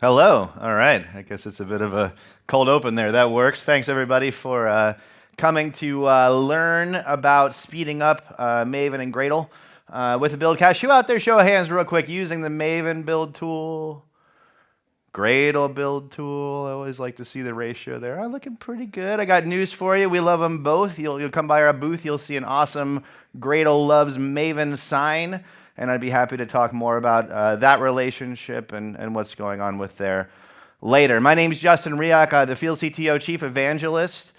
Hello. All right. I guess it's a bit of a cold open there. That works. Thanks, everybody, for coming to learn about speeding up Maven and Gradle with a build cache. Who out there, show of hands real quick, using the Maven build tool, Gradle build tool? I always like to see the ratio there. I'm looking pretty good. I got news for you. We love them both. You'll come by our booth. You'll see an awesome Gradle loves Maven sign. And I'd be happy to talk more about that relationship and what's going on with there later. My name's Justin Reock, the Field CTO Chief Evangelist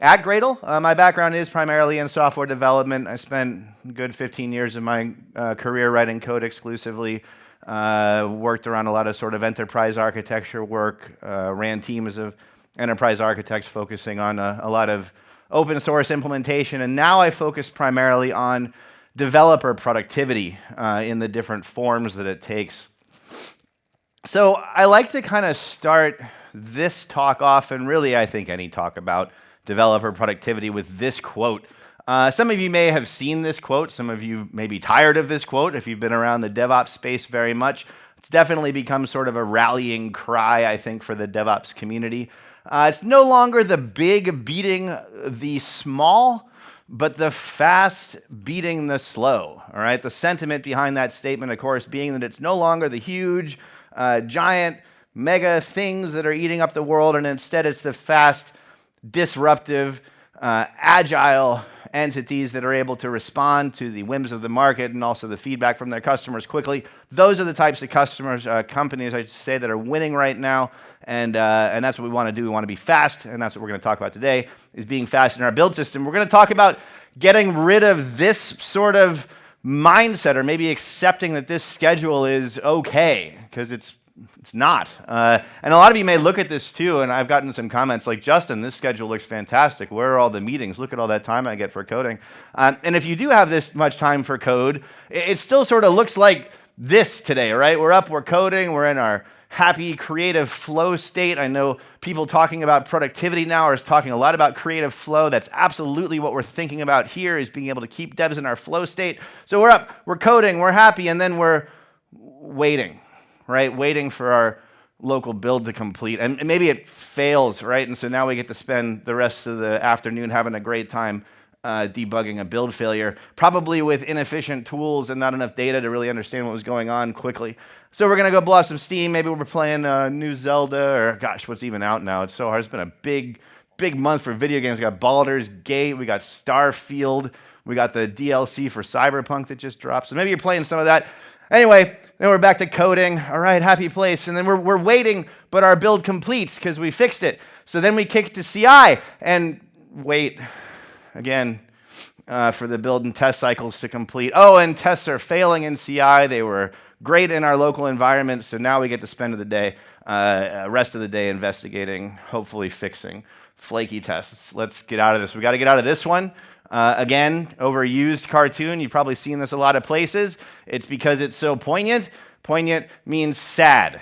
at Gradle. My background is primarily in software development. I spent a good 15 years of my career writing code exclusively, worked around a lot of sort of enterprise architecture work, ran teams of enterprise architects focusing on a lot of open source implementation, and now I focus primarily on developer productivity in the different forms that it takes. So I like to kind of start this talk off, and really I think any talk about developer productivity, with this quote. Some of you may have seen this quote. Some of you may be tired of this quote if you've been around the DevOps space very much. It's definitely become sort of a rallying cry, I think, for the DevOps community. It's no longer the big beating the small, but the fast beating the slow, all right? The sentiment behind that statement, of course, being that it's no longer the huge, giant, mega things that are eating up the world, and instead it's the fast, disruptive, agile entities that are able to respond to the whims of the market and also the feedback from their customers quickly. Those are the types of customers, companies, I should say, that are winning right now, and that's what we want to do. We want to be fast, and that's what we're going to talk about today, is being fast in our build system. We're going to talk about getting rid of this sort of mindset, or maybe accepting that this schedule is okay, because it's not. And a lot of you may look at this too, and I've gotten some comments like, Justin, this schedule looks fantastic. Where are all the meetings? Look at all that time I get for coding. And if you do have this much time for code, it still sort of looks like this today, right? We're up, we're coding, we're in our happy creative flow state. I know people talking about productivity now are talking a lot about creative flow. That's absolutely what we're thinking about here, is being able to keep devs in our flow state. So we're up, we're coding, we're happy, and then we're waiting, right? Waiting for our local build to complete. And maybe it fails, right? And so now we get to spend the rest of the afternoon having a great time debugging a build failure, probably with inefficient tools and not enough data to really understand what was going on quickly. So we're going to go blow off some steam. Maybe we're playing new Zelda, or gosh, what's even out now? It's so hard. It's been a big month for video games. We got Baldur's Gate, we got Starfield, we got the DLC for Cyberpunk that just dropped. So maybe you're playing some of that. Anyway, then we're back to coding. All right, happy place. And then we're waiting, but our build completes because we fixed it. So then we kick to CI and wait again for the build and test cycles to complete. Oh, and tests are failing in CI. They were great in our local environment, so now we get to spend the day, rest of the day investigating, hopefully fixing flaky tests. Let's get out of this. We got to get out of this one. Again, overused cartoon. You've probably seen this a lot of places. It's because it's so poignant. Poignant means sad,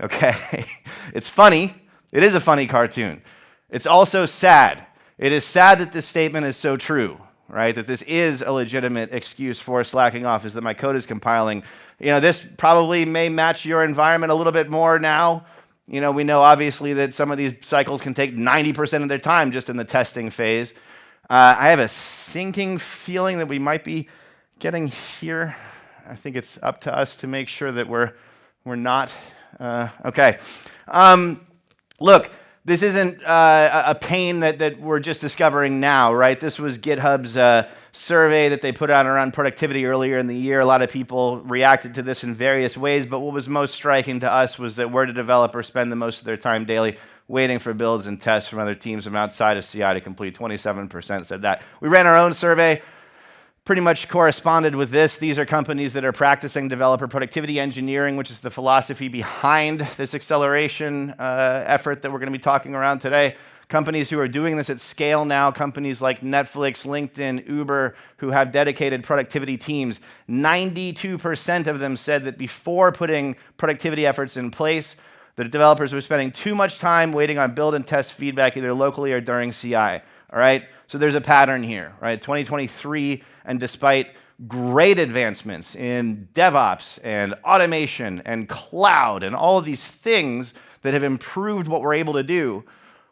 okay? It's funny. It is a funny cartoon. It's also sad. It is sad that this statement is so true, right? That this is a legitimate excuse for slacking off, is that my code is compiling. You know, this probably may match your environment a little bit more now. You know, we know obviously that some of these cycles can take 90% of their time just in the testing phase. I have a sinking feeling that we might be getting here. I think it's up to us to make sure that we're not. Okay. Look, this isn't a pain that we're just discovering now, right? This was GitHub's survey that they put out around productivity earlier in the year. A lot of people reacted to this in various ways, but what was most striking to us was that where do developers spend the most of their time daily? Waiting for builds and tests from other teams from outside of CI to complete. 27% said that. We ran our own survey, pretty much corresponded with this. These are companies that are practicing developer productivity engineering, which is the philosophy behind this acceleration effort that we're going to be talking around today. Companies who are doing this at scale now, companies like Netflix, LinkedIn, Uber, who have dedicated productivity teams. 92% of them said that before putting productivity efforts in place, the developers were spending too much time waiting on build and test feedback either locally or during CI. all right? So there's a pattern here, right? 2023, and despite great advancements in DevOps and automation and cloud and all of these things that have improved what we're able to do,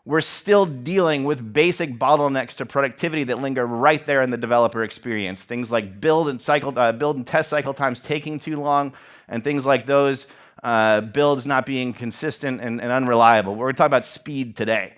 we're still dealing with basic bottlenecks to productivity that linger right there in the developer experience. Things like build and test cycle times taking too long, and things like those builds not being consistent and unreliable. We're going to talk about speed today.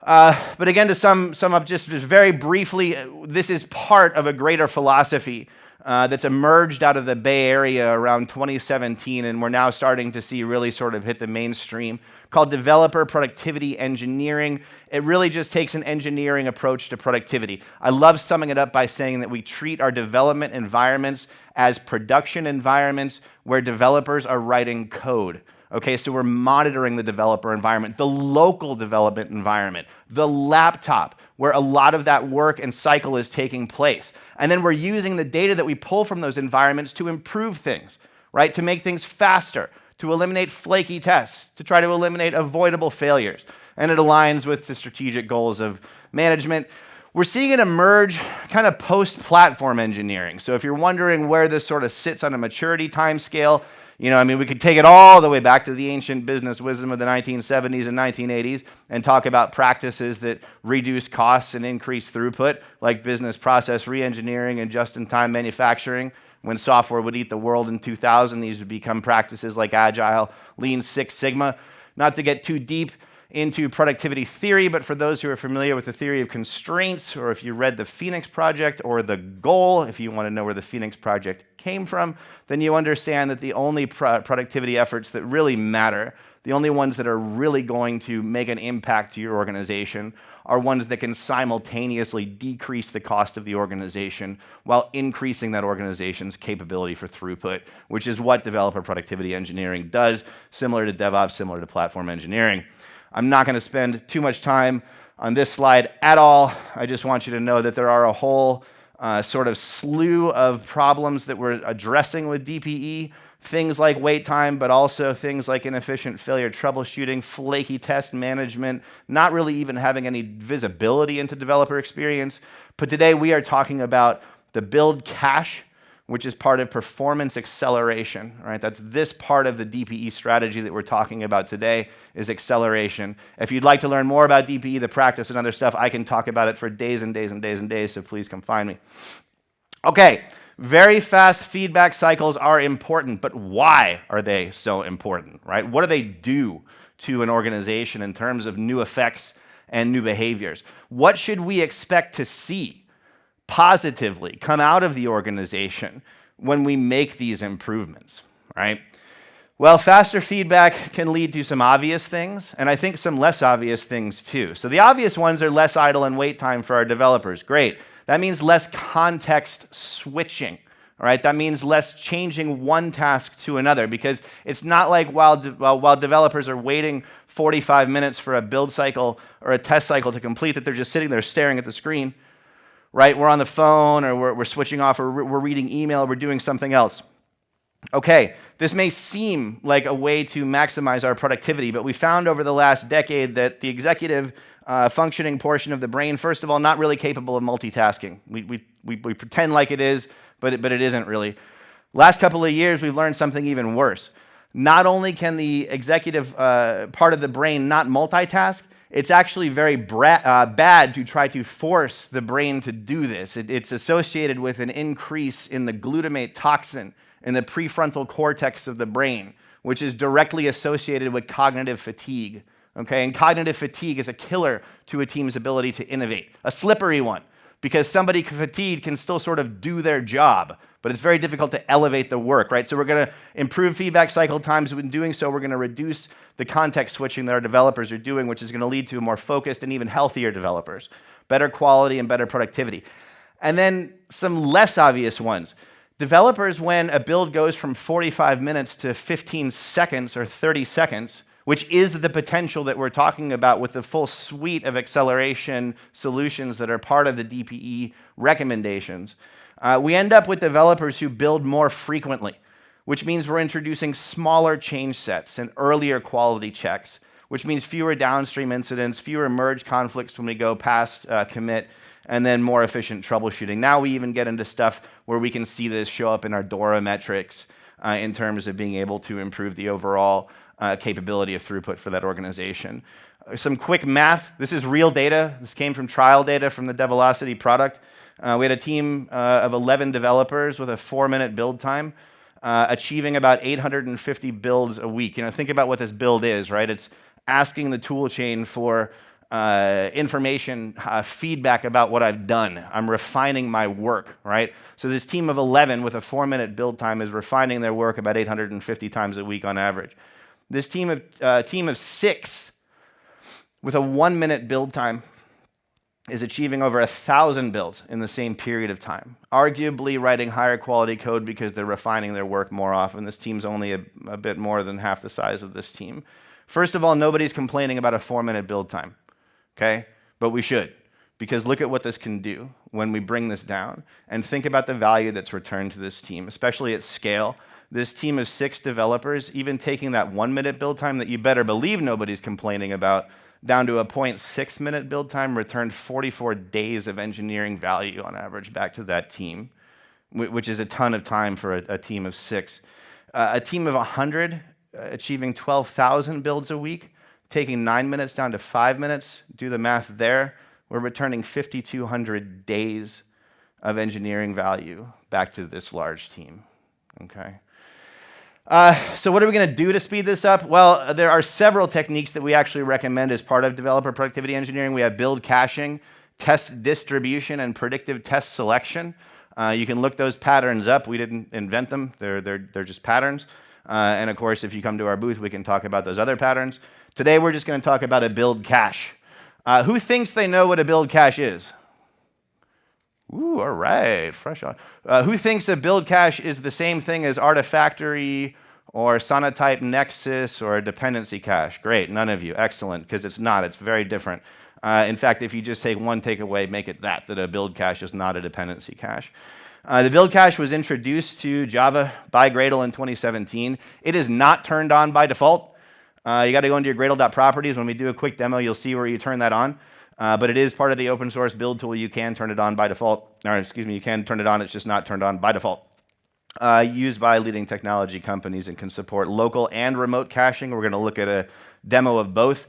But again, to sum up just very briefly, this is part of a greater philosophy that's emerged out of the Bay Area around 2017, and we're now starting to see really sort of hit the mainstream, called developer productivity engineering. It really just takes an engineering approach to productivity. I love summing it up by saying that we treat our development environments as production environments where developers are writing code. Okay, so we're monitoring the developer environment, the local development environment, the laptop, where a lot of that work and cycle is taking place. And then we're using the data that we pull from those environments to improve things, right? To make things faster, to eliminate flaky tests, to try to eliminate avoidable failures. And it aligns with the strategic goals of management. We're seeing it emerge kind of post-platform engineering. So if you're wondering where this sort of sits on a maturity timescale, we could take it all the way back to the ancient business wisdom of the 1970s and 1980s and talk about practices that reduce costs and increase throughput, like business process reengineering and just-in-time manufacturing. When software would eat the world in 2000, these would become practices like Agile, Lean Six Sigma. Not to get too deep into productivity theory, but for those who are familiar with the theory of constraints, or if you read the Phoenix Project or the Goal, if you want to know where the Phoenix Project came from, then you understand that the only productivity efforts that really matter, the only ones that are really going to make an impact to your organization, are ones that can simultaneously decrease the cost of the organization while increasing that organization's capability for throughput, which is what developer productivity engineering does, similar to DevOps, similar to platform engineering. I'm not going to spend too much time on this slide at all. I just want you to know that there are a whole sort of slew of problems that we're addressing with DPE, things like wait time, but also things like inefficient failure troubleshooting, flaky test management, not really even having any visibility into developer experience. But today we are talking about the build cache, which is part of performance acceleration, right? That's this part of the DPE strategy that we're talking about today is acceleration. If you'd like to learn more about DPE, the practice and other stuff, I can talk about it for days and days and days and days, so please come find me. Okay, very fast feedback cycles are important, but why are they so important, right? What do they do to an organization in terms of new effects and new behaviors? What should we expect to see positively come out of the organization when we make these improvements, right? Well, faster feedback can lead to some obvious things, and I think some less obvious things too. So the obvious ones are less idle and wait time for our developers. Great. That means less context switching, all right? That means less changing one task to another, because it's not like while developers are waiting 45 minutes for a build cycle or a test cycle to complete that they're just sitting there staring at the screen, right? We're on the phone, or we're switching off, or we're reading email, or we're doing something else. Okay, this may seem like a way to maximize our productivity, but we found over the last decade that the executive functioning portion of the brain, first of all, not really capable of multitasking. We pretend like it is, but it isn't really. Last couple of years, we've learned something even worse. Not only can the executive part of the brain not multitask, it's actually very bad to try to force the brain to do this. It's associated with an increase in the glutamate toxin in the prefrontal cortex of the brain, which is directly associated with cognitive fatigue. Okay, and cognitive fatigue is a killer to a team's ability to innovate, a slippery one, because somebody fatigued can still sort of do their job, but it's very difficult to elevate the work, right? So we're going to improve feedback cycle times. In doing so, we're going to reduce the context switching that our developers are doing, which is going to lead to more focused and even healthier developers, better quality and better productivity. And then some less obvious ones. Developers, when a build goes from 45 minutes to 15 seconds or 30 seconds, which is the potential that we're talking about with the full suite of acceleration solutions that are part of the DPE recommendations, we end up with developers who build more frequently, which means we're introducing smaller change sets and earlier quality checks, which means fewer downstream incidents, fewer merge conflicts when we go past commit, and then more efficient troubleshooting. Now we even get into stuff where we can see this show up in our DORA metrics in terms of being able to improve the overall capability of throughput for that organization. Some quick math. This is real data. This came from trial data from the Develocity product. We had a team of 11 developers with a 4-minute build time, achieving about 850 builds a week. Think about what this build is, right? It's asking the tool chain for information, feedback about what I've done. I'm refining my work, right? So this team of 11 with a 4-minute build time is refining their work about 850 times a week on average. This team of 6 with a 1-minute build time is achieving over 1,000 builds in the same period of time, arguably writing higher quality code because they're refining their work more often. This team's only a bit more than half the size of this team. First of all, nobody's complaining about a 4-minute build time, okay? But we should, because look at what this can do when we bring this down, and think about the value that's returned to this team, especially at scale. This team of 6 developers, even taking that 1-minute build time that you better believe nobody's complaining about, down to a 0.6-minute build time, returned 44 days of engineering value on average back to that team, which is a ton of time for a team of 6. A team of 100 achieving 12,000 builds a week, taking 9 minutes down to 5 minutes. Do the math there. We're returning 5,200 days of engineering value back to this large team, okay? So what are we going to do to speed this up? Well, there are several techniques that we actually recommend as part of developer productivity engineering. We have build caching, test distribution, and predictive test selection. You can look those patterns up. We didn't invent them. They're just patterns. And of course, if you come to our booth, we can talk about those other patterns. Today, we're just going to talk about a build cache. Who thinks they know what a build cache is? Ooh, all right, fresh on. Who thinks a build cache is the same thing as Artifactory or Sonatype Nexus or a dependency cache? Great, none of you. Excellent, because it's not. It's very different. In fact, if you just take one takeaway, make it that a build cache is not a dependency cache. The build cache was introduced to Java by Gradle in 2017. It is not turned on by default. You got to go into your Gradle.properties. When we do a quick demo, you'll see where you turn that on. But it is part of the open source build tool. You can turn it on by default. You can turn it on. It's just not turned on by default. Used by leading technology companies and can support local and remote caching. We're going to look at a demo of both.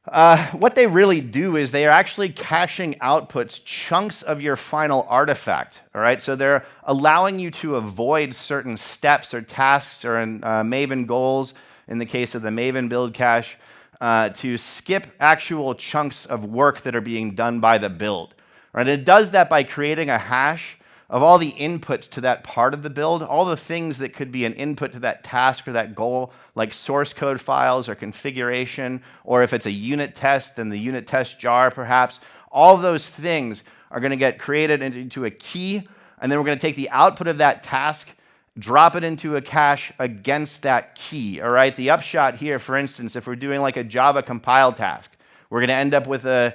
What they really do is they are actually caching outputs, chunks of your final artifact. All right, so they're allowing you to avoid certain steps or tasks or Maven goals. In the case of the Maven build cache, to skip actual chunks of work that are being done by the build. Right? It does that by creating a hash of all the inputs to that part of the build, all the things that could be an input to that task or that goal, like source code files or configuration, or if it's a unit test, then the unit test jar perhaps. All of those things are going to get created into a key, and then we're going to take the output of that task, drop it into a cache against that key, all right? The upshot here, for instance, if we're doing like a Java compile task, we're going to end up with a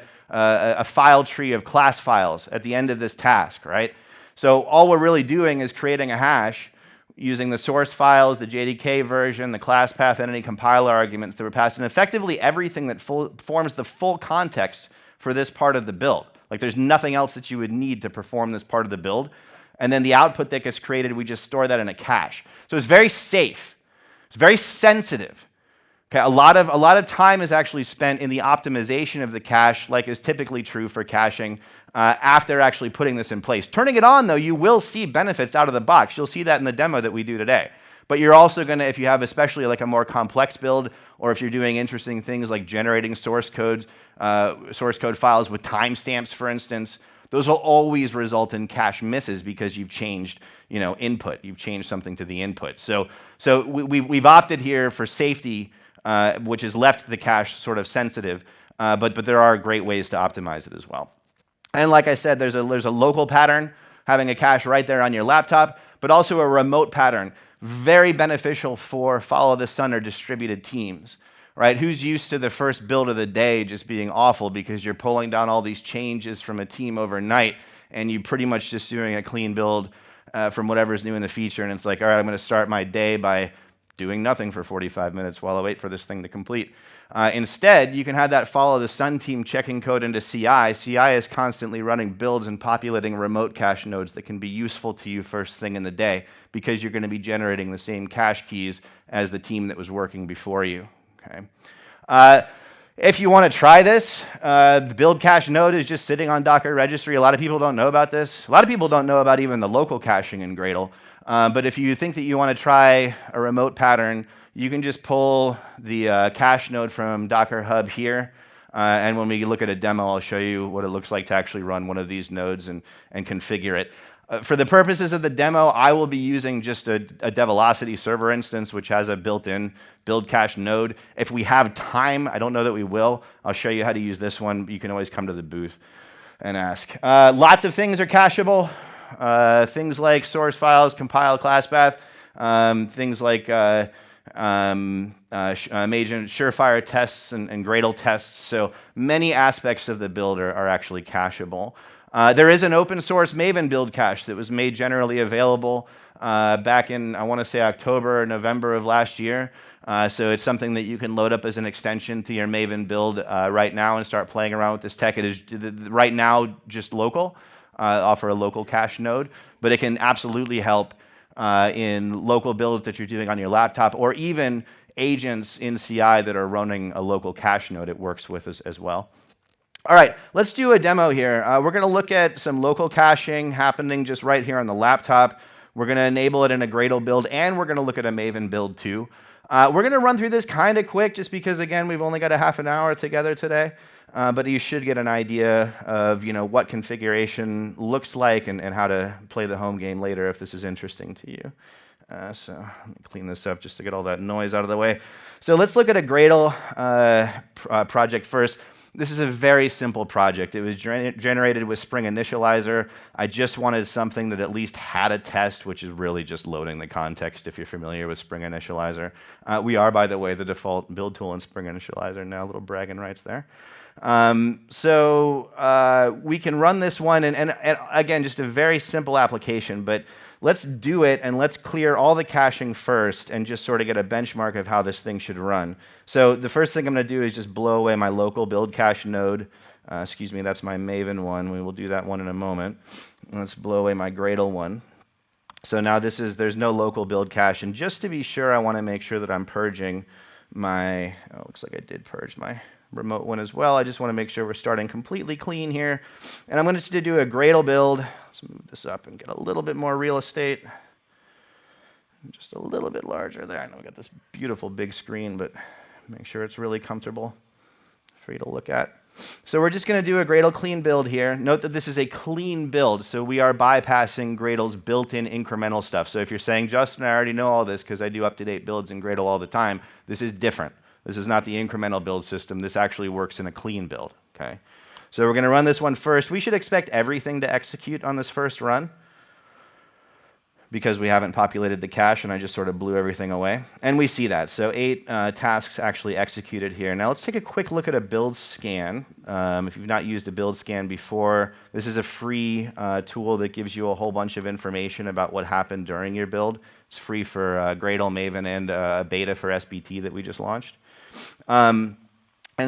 file tree of class files at the end of this task, right? So all we're really doing is creating a hash using the source files, the JDK version, the class path, and any compiler arguments that were passed, and effectively everything that forms the full context for this part of the build. Like there's nothing else that you would need to perform this part of the build. And then the output that gets created, we just store that in a cache. So it's very safe. It's very sensitive. Okay, a lot of time is actually spent in the optimization of the cache, like is typically true for caching, after actually putting this in place. Turning it on, though, you will see benefits out of the box. You'll see that in the demo that we do today. But you're also going to, if you have especially like a more complex build, or if you're doing interesting things like generating source code files with timestamps, for instance, those will always result in cache misses because you've changed, input. You've changed something to the input. So we've opted here for safety, which has left the cache sort of sensitive, but there are great ways to optimize it as well. And like I said, there's a local pattern, having a cache right there on your laptop, but also a remote pattern, very beneficial for follow the sun or distributed teams. Right? Who's used to the first build of the day just being awful because you're pulling down all these changes from a team overnight and you pretty much just doing a clean build from whatever's new in the feature, and it's like, all right, I'm going to start my day by doing nothing for 45 minutes while I wait for this thing to complete. Instead, you can have that follow the sun team checking code into CI. CI is constantly running builds and populating remote cache nodes that can be useful to you first thing in the day because you're going to be generating the same cache keys as the team that was working before you. Okay. If you want to try this, the build cache node is just sitting on Docker registry. A lot of people don't know about this. A lot of people don't know about even the local caching in Gradle. But if you think that you want to try a remote pattern, you can just pull the cache node from Docker Hub here. And when we look at a demo, I'll show you what it looks like to actually run one of these nodes and configure it. For the purposes of the demo, I will be using just a Develocity server instance, which has a built-in build cache node. If we have time, I don't know that we will, I'll show you how to use this one. You can always come to the booth and ask. Lots of things are cacheable. Things like source files, compile, class path, things like Maven, Surefire tests and Gradle tests. So many aspects of the build are actually cacheable. There is an open source Maven build cache that was made generally available back in, I want to say, October or November of last year. So it's something that you can load up as an extension to your Maven build right now and start playing around with this tech. It is right now just local. Offer a local cache node, but it can absolutely help in local builds that you're doing on your laptop, or even agents in CI that are running a local cache node it works with as well. All right, let's do a demo here. We're going to look at some local caching happening just right here on the laptop. We're going to enable it in a Gradle build, and we're going to look at a Maven build too. We're going to run through this kind of quick just because, again, we've only got a half an hour together today. But you should get an idea of what configuration looks like and how to play the home game later if this is interesting to you. So let me clean this up just to get all that noise out of the way. So let's look at a Gradle project first. This is a very simple project. It was generated with Spring Initializer. I just wanted something that at least had a test, which is really just loading the context if you're familiar with Spring Initializer. We are, by the way, the default build tool in Spring Initializer now, little bragging rights there. So we can run this one, and again, just a very simple application, but let's do it, and let's clear all the caching first and just sort of get a benchmark of how this thing should run. So the first thing I'm going to do is just blow away my local build cache node. Excuse me, that's my Maven one. We will do that one in a moment. Let's blow away my Gradle one. So now there's no local build cache, and just to be sure, I want to make sure that I'm purging my, looks like I did purge my remote one as well. I just want to make sure we're starting completely clean here. And I'm going to do a Gradle build. Let's move this up and get a little bit more real estate. Just a little bit larger there. I know we got this beautiful big screen, but make sure it's really comfortable for you to look at. So we're just going to do a Gradle clean build here. Note that this is a clean build, so we are bypassing Gradle's built-in incremental stuff. So if you're saying, Justin, I already know all this because I do up-to-date builds in Gradle all the time, this is different. This is not the incremental build system. This actually works in a clean build. Okay. So we're going to run this one first. We should expect everything to execute on this first run because we haven't populated the cache and I just sort of blew everything away. And we see that. So 8 tasks actually executed here. Now let's take a quick look at a build scan. If you've not used a build scan before, this is a free tool that gives you a whole bunch of information about what happened during your build. It's free for Gradle, Maven, and a beta for SBT that we just launched. And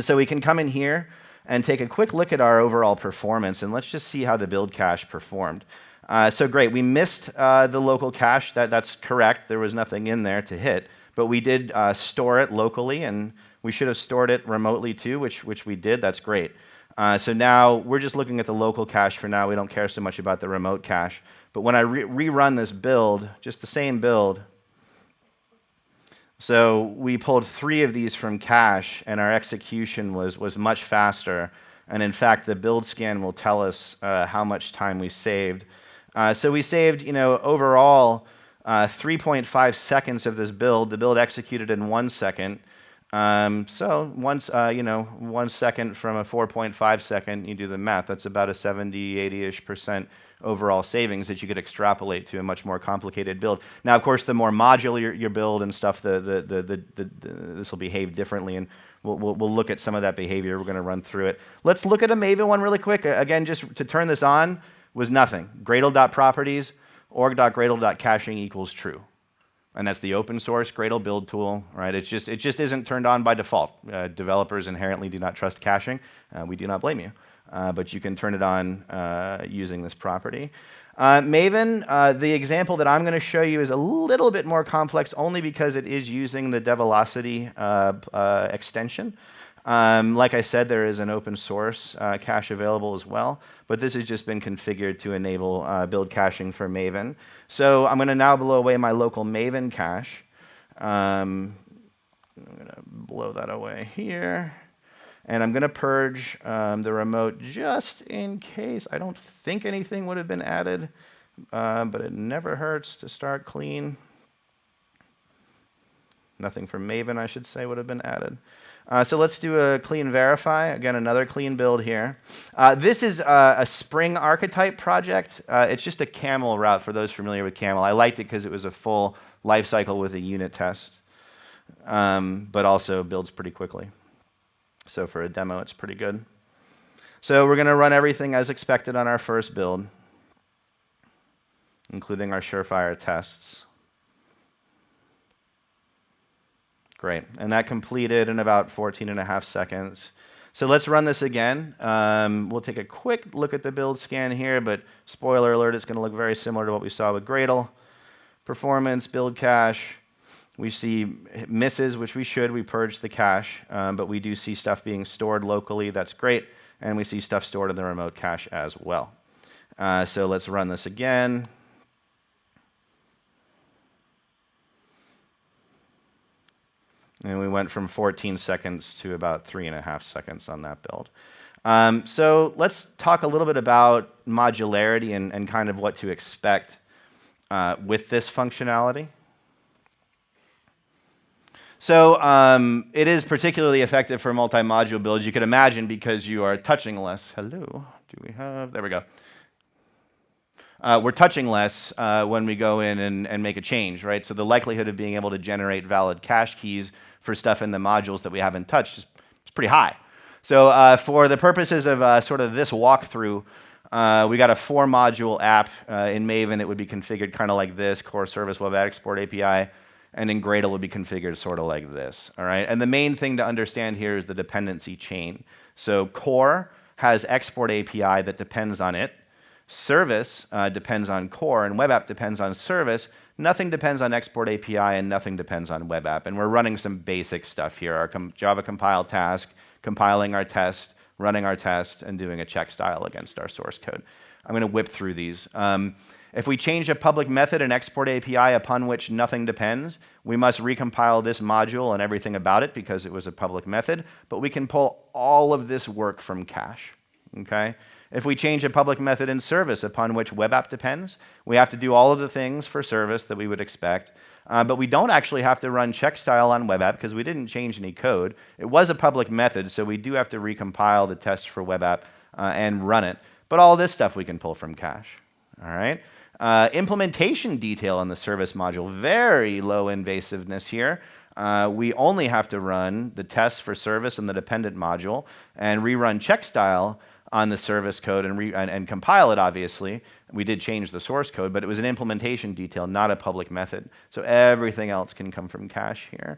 so we can come in here and take a quick look at our overall performance, and let's just see how the build cache performed. So great, we missed the local cache. That's correct. There was nothing in there to hit, but we did store it locally, and we should have stored it remotely too, which we did. That's great. So now we're just looking at the local cache for now. We don't care so much about the remote cache. But when I rerun this build, just the same build, so we pulled 3 of these from cache, and our execution was much faster. And in fact, the build scan will tell us how much time we saved. So we saved, overall 3.5 seconds of this build. The build executed in 1 second. So once, 1 second from a 4.5 second, you do the math. That's about a 70, 80-ish% overall savings that you could extrapolate to a much more complicated build. Now, of course, the more modular your build and stuff, this will behave differently, and we'll look at some of that behavior. We're going to run through it. Let's look at a Maven one really quick. Again, just to turn this on was nothing. Gradle.properties, org.gradle.caching equals true. and that's the open source Gradle build tool, right? It just isn't turned on by default. Developers inherently do not trust caching. We do not blame you, but you can turn it on using this property. Maven, the example that I'm going to show you is a little bit more complex only because it is using the Develocity extension. Like I said, there is an open source cache available as well, but this has just been configured to enable build caching for Maven. So I'm going to now blow away my local Maven cache. I'm going to blow that away here. And I'm going to purge the remote just in case. I don't think anything would have been added, but it never hurts to start clean. Nothing from Maven, I should say, would have been added. So let's do a clean verify. Again, another clean build here. This is a Spring archetype project. It's just a camel route for those familiar with camel. I liked it because it was a full life cycle with a unit test, but also builds pretty quickly. So for a demo, it's pretty good. So we're going to run everything as expected on our first build, including our surefire tests. Great, and that completed in about 14.5 seconds. So let's run this again. We'll take a quick look at the build scan here, but spoiler alert, it's going to look very similar to what we saw with Gradle. Performance, build cache. We see misses, which we should. We purged the cache, but we do see stuff being stored locally. That's great, and we see stuff stored in the remote cache as well. So let's run this again. And we went from 14 seconds to about 3.5 seconds on that build. So let's talk a little bit about modularity and kind of what to expect with this functionality. So it is particularly effective for multi-module builds, you could imagine, because you are touching less. Hello, do we have, there we go. We're touching less when we go in and make a change, right? So the likelihood of being able to generate valid cache keys for stuff in the modules that we haven't touched is pretty high. So for the purposes of sort of this walkthrough, we got a 4-module app. In Maven, it would be configured kind of like this, core service web export API, and in Gradle would be configured sort of like this, all right? And the main thing to understand here is the dependency chain. So core has export API that depends on it. Service depends on core, and web app depends on service. Nothing depends on export API, and nothing depends on web app. And we're running some basic stuff here. Our Java compile task, compiling our test, running our test, and doing a check style against our source code. I'm going to whip through these. If we change a public method and export API upon which nothing depends, we must recompile this module and everything about it because it was a public method, but we can pull all of this work from cache, okay? If we change a public method in service upon which web app depends, we have to do all of the things for service that we would expect, but we don't actually have to run check style on web app because we didn't change any code. It was a public method, so we do have to recompile the test for web app and run it, but all this stuff we can pull from cache, all right? Implementation detail in the service module, very low invasiveness here. We only have to run the tests for service in the dependent module and rerun check style on the service code and compile it, obviously. We did change the source code, but it was an implementation detail, not a public method. So everything else can come from cache here.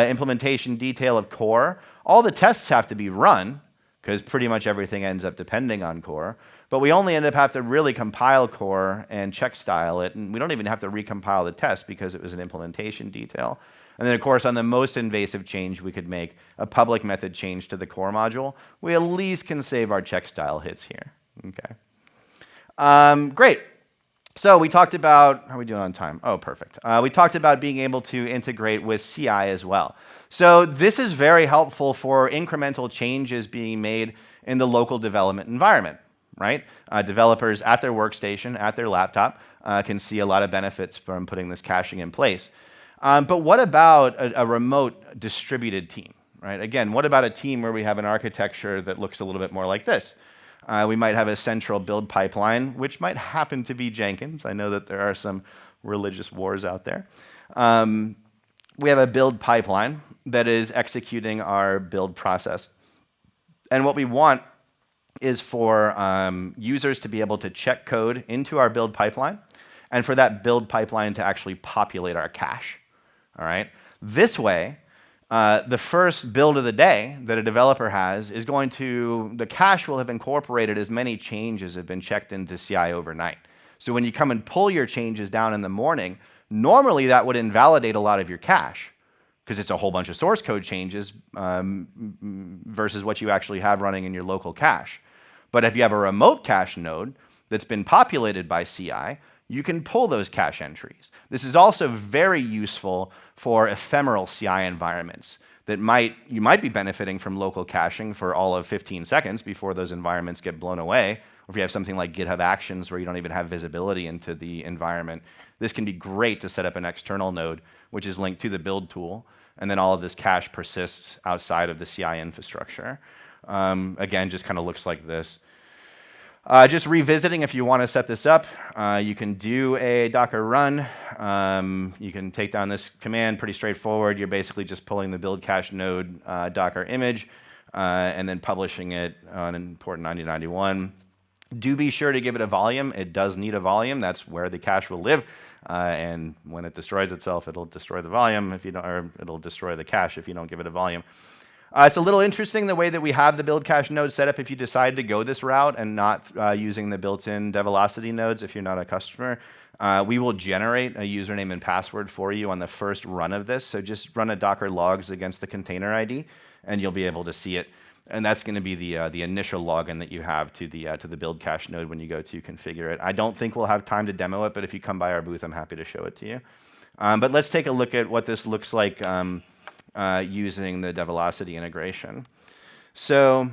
Implementation detail of core. All the tests have to be run, because pretty much everything ends up depending on core. But we only end up have to really compile core and check style it, and we don't even have to recompile the test because it was an implementation detail. And then, of course, on the most invasive change we could make, a public method change to the core module, we at least can save our check style hits here. Okay. Great. So we talked about, how are we doing on time? Oh, perfect. We talked about being able to integrate with CI as well. So this is very helpful for incremental changes being made in the local development environment, right? Developers at their workstation, at their laptop, can see a lot of benefits from putting this caching in place. But what about a remote distributed team, right? Again, what about a team where we have an architecture that looks a little bit more like this? We might have a central build pipeline, which might happen to be Jenkins. I know that there are some religious wars out there. We have a build pipeline that is executing our build process. And what we want is for users to be able to check code into our build pipeline and for that build pipeline to actually populate our cache. All right. This way, the first build of the day that a developer has is going to, the cache will have incorporated as many changes as have been checked into CI overnight. So when you come and pull your changes down in the morning, normally that would invalidate a lot of your cache because it's a whole bunch of source code changes versus what you actually have running in your local cache. But if you have a remote cache node that's been populated by CI, you can pull those cache entries. This is also very useful for ephemeral CI environments that you might be benefiting from local caching for all of 15 seconds before those environments get blown away. Or if you have something like GitHub Actions where you don't even have visibility into the environment, this can be great to set up an external node, which is linked to the build tool, and then all of this cache persists outside of the CI infrastructure. Again, just kind of looks like this. Just revisiting, if you want to set this up, you can do a Docker run. You can take down this command, pretty straightforward. You're basically just pulling the build cache node Docker image and then publishing it on port 9091. Do be sure to give it a volume. It does need a volume. That's where the cache will live. And when it destroys itself, it'll destroy the volume if you don't, or it'll destroy the cache if you don't give it a volume. It's a little interesting the way that we have the build cache node set up if you decide to go this route and not using the built-in Develocity nodes if you're not a customer. We will generate a username and password for you on the first run of this. So just run a Docker logs against the container ID, and you'll be able to see it. And that's going to be the initial login that you have to the build cache node when you go to configure it. I don't think we'll have time to demo it, but if you come by our booth, I'm happy to show it to you. But let's take a look at what this looks like using the Develocity integration. So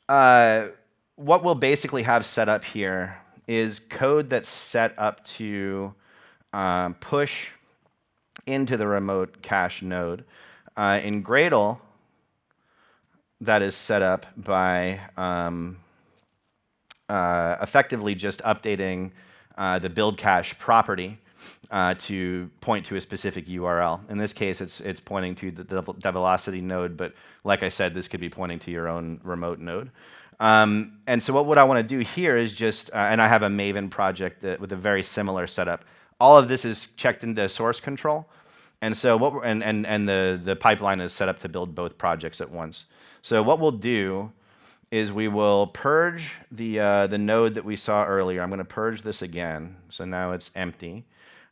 what we'll basically have set up here is code that's set up to push into the remote cache node. In Gradle, that is set up by effectively just updating the build cache property to point to a specific URL. In this case, it's pointing to the Develocity node, but like I said, this could be pointing to your own remote node. And so what I want to do here is just, and I have a Maven project with a very similar setup. All of this is checked into source control, and so the pipeline is set up to build both projects at once. So what we'll do is we will purge the node that we saw earlier. I'm going to purge this again, so now it's empty.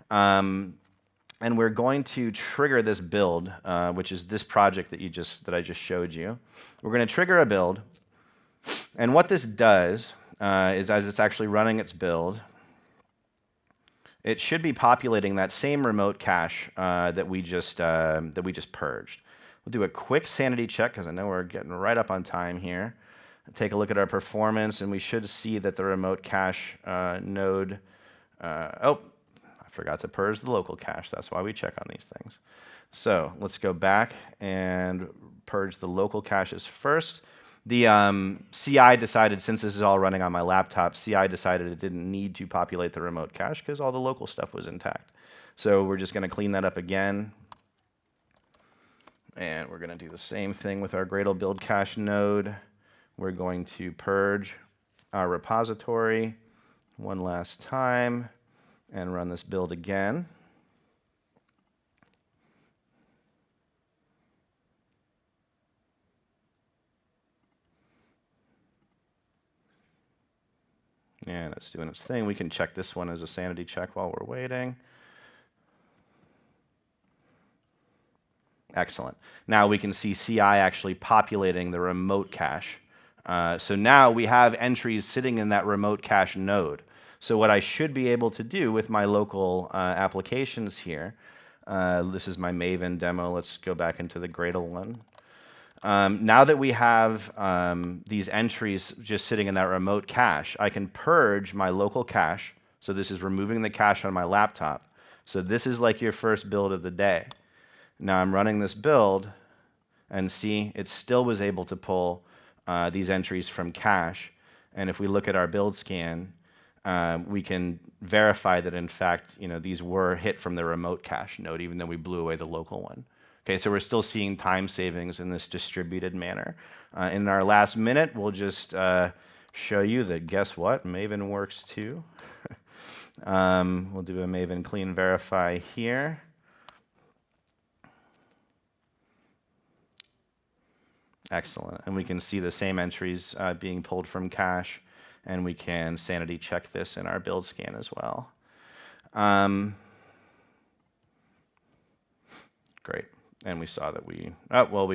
And we're going to trigger this build, which is this project that I just showed you. We're going to trigger a build, and what this does is as it's actually running its build, it should be populating that same remote cache that we just purged. We'll do a quick sanity check because I know we're getting right up on time here. Take a look at our performance, and we should see that the remote cache node. I forgot to purge the local cache. That's why we check on these things. So let's go back and purge the local caches first. The CI decided, since this is all running on my laptop, CI decided it didn't need to populate the remote cache because all the local stuff was intact. So we're just going to clean that up again. And we're going to do the same thing with our Gradle build cache node. We're going to purge our repository one last time and run this build again. And it's doing its thing. We can check this one as a sanity check while we're waiting. Excellent. Now we can see CI actually populating the remote cache. So now we have entries sitting in that remote cache node. So what I should be able to do with my local applications here, this is my Maven demo. Let's go back into the Gradle one. Now that we have these entries just sitting in that remote cache, I can purge my local cache. So this is removing the cache on my laptop. So this is like your first build of the day. Now I'm running this build, and see, it still was able to pull these entries from cache. And if we look at our build scan, we can verify that, in fact, these were hit from the remote cache node, even though we blew away the local one. Okay, so we're still seeing time savings in this distributed manner. In our last minute, we'll just show you that, guess what? Maven works too. We'll do a Maven clean verify here. Excellent. And we can see the same entries being pulled from cache, and we can sanity check this in our build scan as well. Great. And we saw that we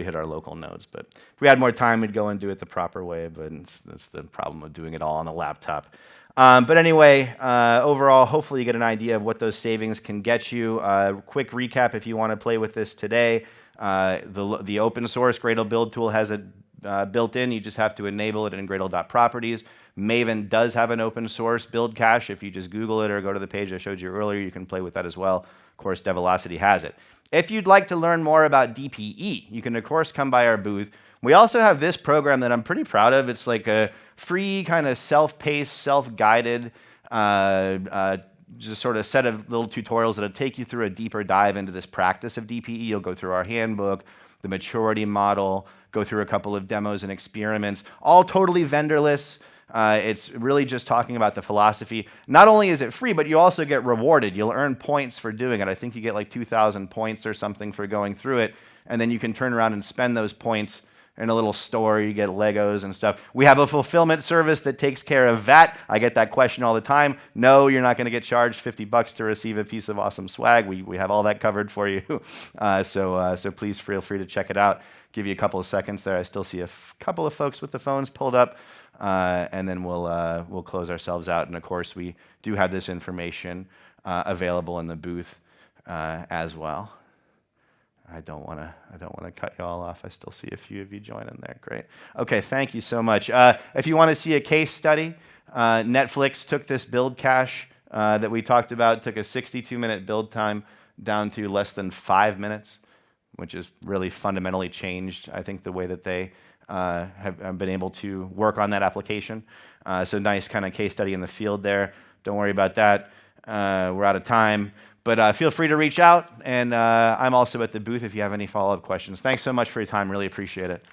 hit our local nodes. But if we had more time, we'd go and do it the proper way, but that's the problem of doing it all on the laptop. But anyway, overall, hopefully you get an idea of what those savings can get you. Quick recap if you want to play with this today. The open source Gradle build tool has it built in. You just have to enable it in Gradle.properties. Maven does have an open source build cache. If you just Google it or go to the page I showed you earlier, you can play with that as well. Of course, Develocity has it. If you'd like to learn more about DPE, you can, of course, come by our booth. We also have this program that I'm pretty proud of. It's like a free kind of self-paced, self-guided just sort of set of little tutorials that'll take you through a deeper dive into this practice of DPE. You'll go through our handbook, the maturity model, go through a couple of demos and experiments, all totally vendorless. It's really just talking about the philosophy. Not only is it free, but you also get rewarded. You'll earn points for doing it. I think you get like 2,000 points or something for going through it, and then you can turn around and spend those points in a little store. You get Legos and stuff. We have a fulfillment service that takes care of that. I get that question all the time. No, you're not going to get charged $50 to receive a piece of awesome swag. We have all that covered for you. So please feel free to check it out. Give you a couple of seconds there. I still see a couple of folks with the phones pulled up. And then we'll close ourselves out. And of course, we do have this information available in the booth as well. I don't want to cut you all off. I still see a few of you joining there. Great. Okay, thank you so much. If you want to see a case study, Netflix took this build cache that we talked about, took a 62-minute build time down to less than 5 minutes, which has really fundamentally changed, I think, the way that they have been able to work on that application. So nice kind of case study in the field there. Don't worry about that. We're out of time. But feel free to reach out, and I'm also at the booth if you have any follow-up questions. Thanks so much for your time. Really appreciate it.